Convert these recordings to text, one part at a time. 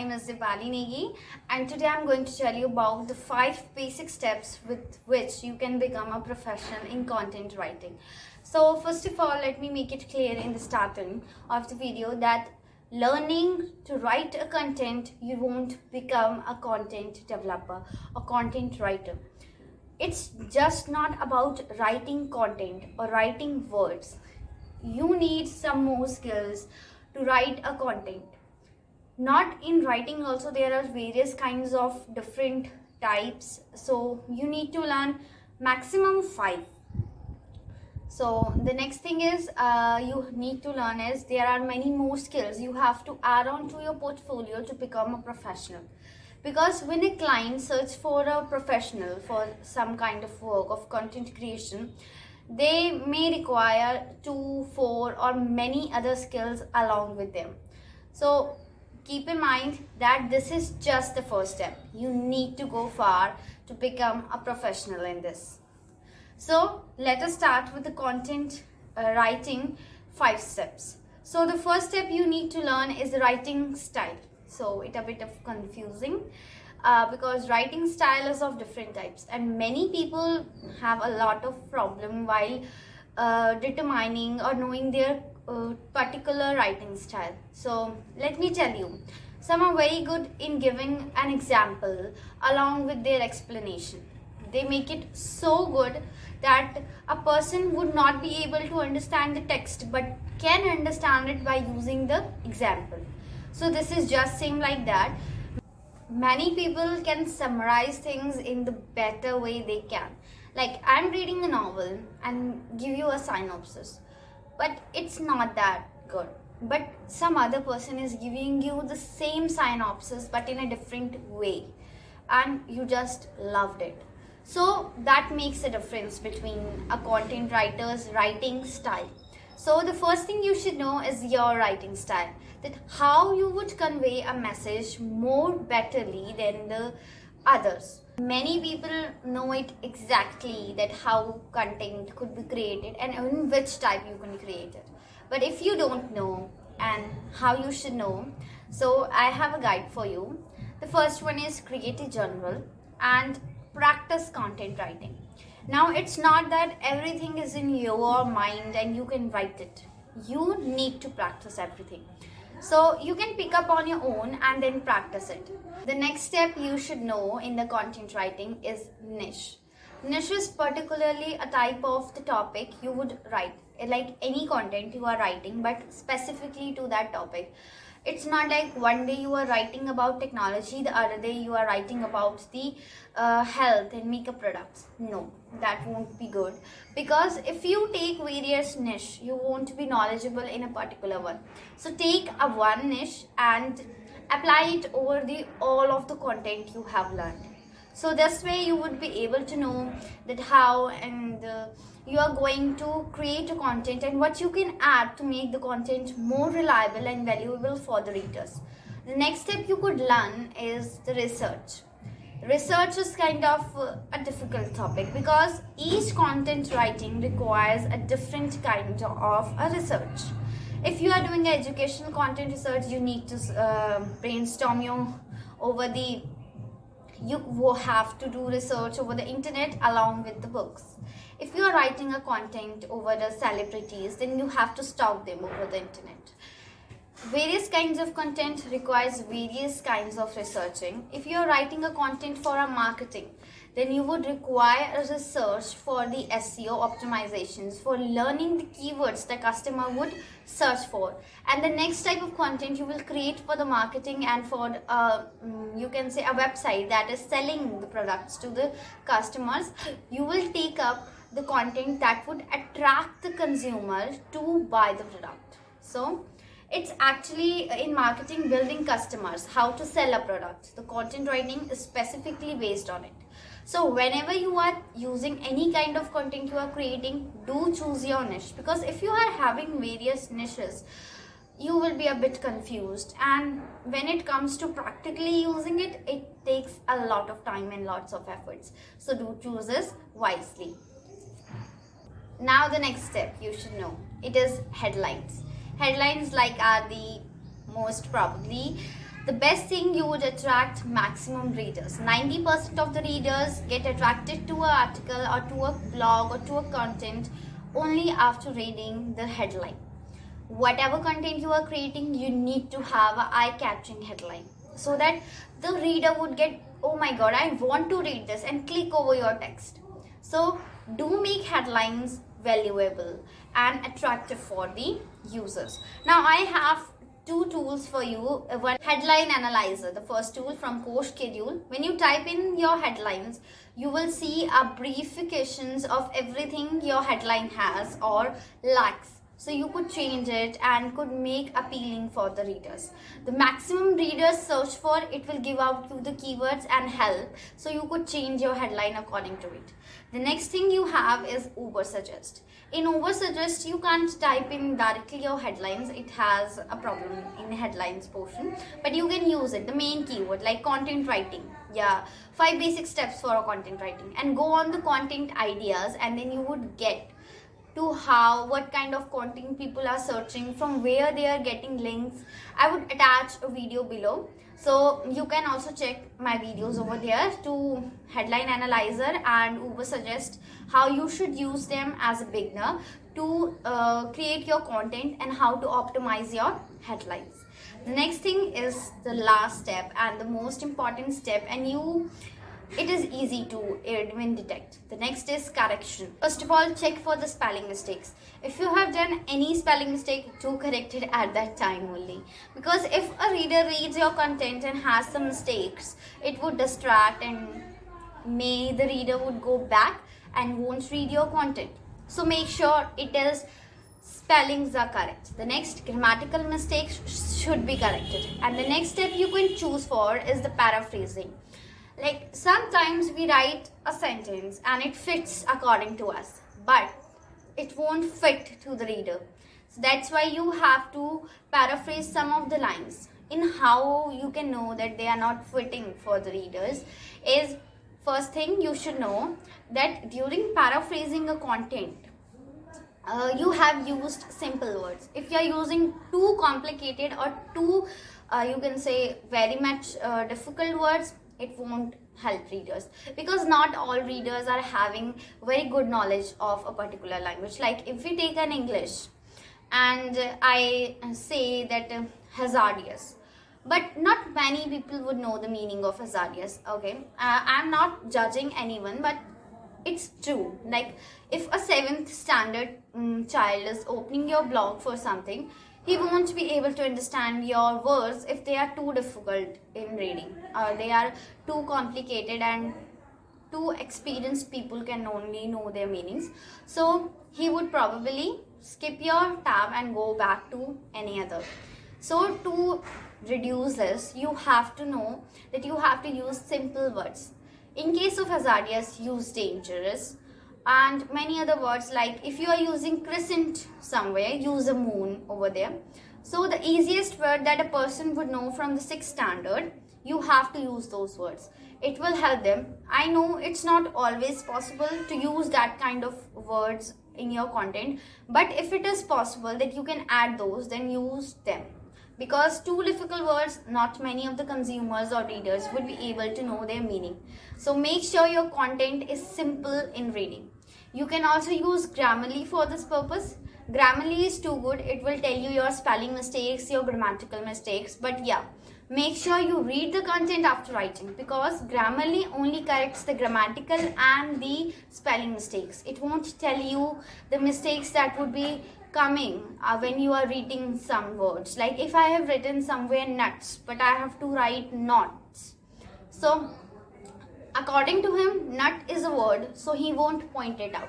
name is Dipali Negi, and today I'm going to tell you about the 5 basic steps with which you can become a professional in content writing. So first of all, let me make it clear in the starting of the video that learning to write a content, you won't become a content developer or content writer. It's just not about writing content or writing words. You need some more skills to write a content. Not in writing also, there are various kinds of different types, so you need to learn maximum 5. So the next thing is you need to learn is there are many more skills you have to add on to your portfolio to become a professional. Because when a client searches for a professional for some kind of work of content creation, they may require 2, 4 or many other skills along with them. So keep in mind that this is just the first step. You need to go far to become a professional in this. So let us start with the content writing 5 steps. So the first step you need to learn is the writing style. So it's a bit of confusing because writing style is of different types, and many people have a lot of problem while determining or knowing their particular writing style. So let me tell you, some are very good in giving an example along with their explanation. They make it so good that a person would not be able to understand the text but can understand it by using the example. So this is just same like that. Many people can summarize things in the better way they can. Like I'm reading a novel and give you a synopsis, but it's not that good. But some other person is giving you the same synopsis but in a different way, and you just loved it. So that makes a difference between a content writer's writing style. So the first thing you should know is your writing style, that how you would convey a message more betterly than the others. Many people know it exactly that how content could be created and in which type you can create it. But if you don't know and how you should know, so I have a guide for you. The first one is create a journal and practice content writing. Now it's not that everything is in your mind and you can write it. You need to practice everything. So you can pick up on your own and then practice it. The next step you should know in the content writing is niche. Niche is particularly a type of the topic you would write, like any content you are writing, but specifically to that topic. It's not like one day you are writing about technology, the other day you are writing about the health and makeup products. No, that won't be good, because if you take various niche, you won't be knowledgeable in a particular one. So take a one niche and apply it over the all of the content you have learned. So this way you would be able to know that how and you are going to create a content and what you can add to make the content more reliable and valuable for the readers. The next step you could learn is the research. Research is kind of a difficult topic because each content writing requires a different kind of a research. If you are doing educational content research, you need to brainstorm over the you will have to do research over the internet along with the books. If you are writing a content over the celebrities, then you have to stalk them over the internet. Various kinds of content requires various kinds of researching. If you are writing a content for a marketing, then you would require a research for the SEO optimizations, for learning the keywords the customer would search for. And the next type of content you will create for the marketing and for you can say a website that is selling the products to the customers, you will take up the content that would attract the consumer to buy the product. So it's actually in marketing building customers, how to sell a product. The content writing is specifically based on it. So whenever you are using any kind of content you are creating, do choose your niche, because if you are having various niches, you will be a bit confused, and when it comes to practically using it, it takes a lot of time and lots of efforts. So do choose this wisely. Now the next step you should know, it is headlines. Headlines like are the most probably the best thing, you would attract maximum readers. 90% of the readers get attracted to an article or to a blog or to a content only after reading the headline. Whatever content you are creating, you need to have an eye-catching headline so that the reader would get, oh my god, I want to read this, and click over your text. So do make headlines valuable and attractive for the users. Now I have two tools for you. One, headline analyzer, the first tool from Course Schedule. When you type in your headlines, you will see abbreviations of everything your headline has or lacks. So you could change it and could make appealing for the readers. The maximum readers search for, it will give out you the keywords and help. So you could change your headline according to it. The next thing you have is Ubersuggest. In Ubersuggest, you can't type in directly your headlines. It has a problem in headlines portion. But you can use it, the main keyword like content writing. Yeah, 5 basic steps for content writing. And go on the content ideas, and then you would get to what kind of content people are searching, from where they are getting links. I would attach a video below, so you can also check my videos over there to headline analyzer and Ubersuggest, how you should use them as a beginner to create your content and how to optimize your headlines. The next thing is the last step and the most important step, and it is easy to even detect. The next is correction. First of all, check for the spelling mistakes. If you have done any spelling mistake, do correct it at that time only. Because if a reader reads your content and has some mistakes, it would distract, and the reader would go back and won't read your content. So make sure it is spellings are correct. The next, grammatical mistakes should be corrected. And the next step you can choose for is the paraphrasing. Like sometimes we write a sentence and it fits according to us, but it won't fit to the reader. So that's why you have to paraphrase some of the lines. In how you can know that they are not fitting for the readers is, first thing you should know that during paraphrasing a content, you have used simple words. If you are using too complicated or too, you can say very much difficult words, it won't help readers, because not all readers are having very good knowledge of a particular language. Like if we take an English and I say that hazardous, but not many people would know the meaning of hazardous. Okay, I'm not judging anyone, but it's true. Like if a 7th standard child is opening your blog for something, he won't be able to understand your words if they are too difficult in reading, or they are too complicated and too experienced people can only know their meanings. So he would probably skip your tab and go back to any other. So to reduce this, you have to know that you have to use simple words. In case of hazardous, use dangerous, and many other words. Like if you are using crescent somewhere, use a moon over there. So the easiest word that a person would know from the 6th standard, you have to use those words. It will help them. I know it's not always possible to use that kind of words in your content, but if it is possible that you can add those, then use them. Because too difficult words, not many of the consumers or readers would be able to know their meaning. So make sure your content is simple in reading. You can also use Grammarly for this purpose. Grammarly is too good. It will tell you your spelling mistakes, your grammatical mistakes. But yeah, make sure you read the content after writing, because Grammarly only corrects the grammatical and the spelling mistakes. It won't tell you the mistakes that would be coming when you are reading some words. Like if I have written somewhere nuts, but I have to write knots. So according to him, nut is a word, so he won't point it out.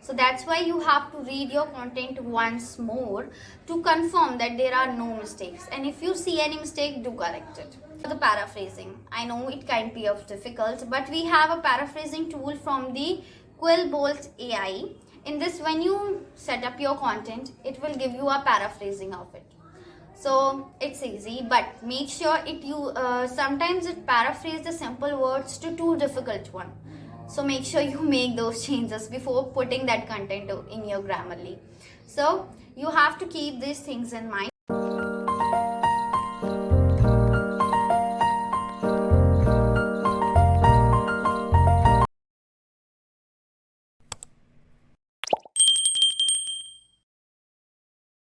So that's why you have to read your content once more to confirm that there are no mistakes. And if you see any mistake, do correct it. The paraphrasing, I know it can be difficult, but we have a paraphrasing tool from the Quillbolt AI. In this, when you set up your content, it will give you a paraphrasing of it. So it's easy, but make sure sometimes it paraphrases the simple words to too difficult one. So make sure you make those changes before putting that content in your Grammarly. So you have to keep these things in mind.